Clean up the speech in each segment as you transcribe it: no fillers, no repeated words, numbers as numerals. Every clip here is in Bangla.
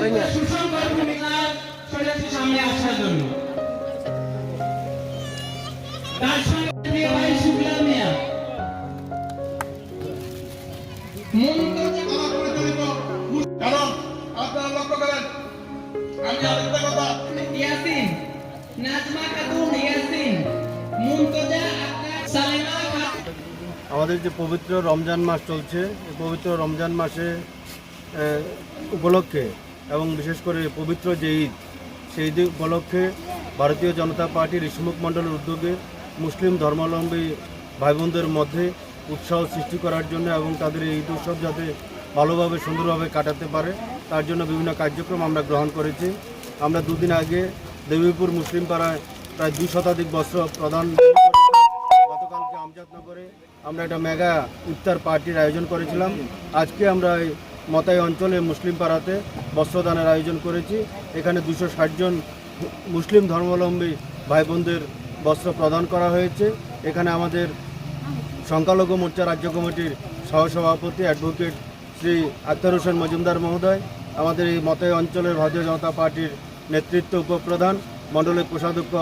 সুসংখ্যক ভূমিকা চলেছে সামনে আসার জন্য। তার সঙ্গে প্রিয় ভাই শুক্লা মিয়া কারণ আপনারা লক্ষ্য করেন, আমি আরেকটা কথা ইয়াসিন, নাজমা খাতুন ইয়াসিন, মুনতাজা আক্তার, সালেমা খাতুন। আমাদের যে পবিত্র রমজান মাস চলছে, এই পবিত্র রমজান মাসে উপলক্ষে এবং বিশেষ করে পবিত্র যে ঈদ, সেই ঈদ উপলক্ষে ভারতীয় জনতা পার্টির ইসমুখ মণ্ডলের উদ্যোগে মুসলিম ধর্মাবলম্বী ভাই বোনদের মধ্যে উৎসাহ সৃষ্টি করার জন্য এবং তাদের এই ঈদ উৎসব যাতে ভালোভাবে সুন্দরভাবে কাটাতে পারে তার জন্য বিভিন্ন কার্যক্রম আমরা গ্রহণ করেছি। আমরা দুদিন আগে দেবীপুর মুসলিম পাড়ায় প্রায় 2 শতাধিক বস্ত্র প্রদান, গতকালকে আমজাদনগরে আমরা একটা মেগা ইফতার পার্টির আয়োজন করেছিলাম। আজকে আমরা এই মতাই অঞ্চলে মুসলিম পাড়াতে বস্ত্রদানের আয়োজন করেছি। এখানে 260 জন মুসলিম ধর্মাবলম্বী ভাই বোনদের বস্ত্র প্রদান করা হয়েছে। এখানে আমাদের সংখ্যালঘু মোর্চা রাজ্য কমিটির সহসভাপতি অ্যাডভোকেট শ্রী আখতার হোসেন মজুমদার মহোদয়, আমাদের এই মতাই অঞ্চলের ভারতীয় জনতা পার্টির নেতৃত্ব উপপ্রধান মণ্ডলের কোষাধ্যক্ষ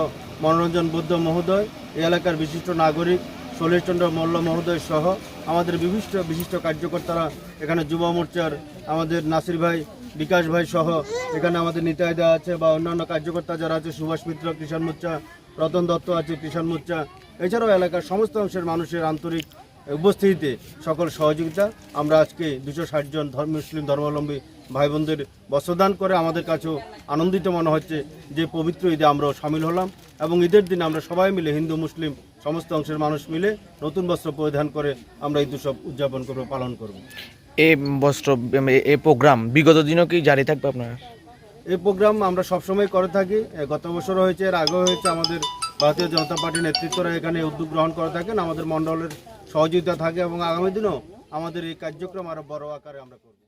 মনোরঞ্জন বুদ্ধ মহোদয়, এই এলাকার বিশিষ্ট নাগরিক শৈলেশচন্দ্র মল্ল মহোদয় সহ আমাদের বিশিষ্ট কার্যকর্তারা, এখানে যুব মোর্চার আমাদের নাসির ভাই, বিকাশ ভাই সহ এখানে আমাদের নিতাইদা আছে বা অন্যান্য কার্যকর্তা যারা আছে, সুভাষ মিত্র কিষাণ মোর্চা, রতন দত্ত আছে কিষাণ মোর্চা, এছাড়াও এলাকার সমস্ত অংশের মানুষের আন্তরিক উপস্থিতিতে সকল সহযোগিতা আমরা আজকে 260 জন মুসলিম ধর্মাবলম্বী ভাই বোনদের বস্ত্রদান করে আমাদের কাছেও আনন্দিত মনে হচ্ছে যে পবিত্র ঈদে আমরাও সামিল হলাম এবং ঈদের দিন আমরা সবাই মিলে হিন্দু মুসলিম সমস্ত অংশের মানুষ মিলে নতুন বস্ত্র পরিধান করে আমরা ঈদ উৎসব উদযাপন করব, পালন করব। এই প্রোগ্রাম বিগত দিনও কি জারি থাকবে আপনার? এই প্রোগ্রাম আমরা সবসময় করে থাকি, গত বছরও হয়েছে, এর আগেও হয়েছে। আমাদের ভারতীয় জনতা পার্টির নেতৃত্বরা এখানে উদ্যোগ গ্রহণ করে থাকেন, আমাদের মণ্ডলের সহযোগিতা থাকে এবং আগামী দিনেও আমাদের এই কার্যক্রম আরও বড় আকারে আমরা করব।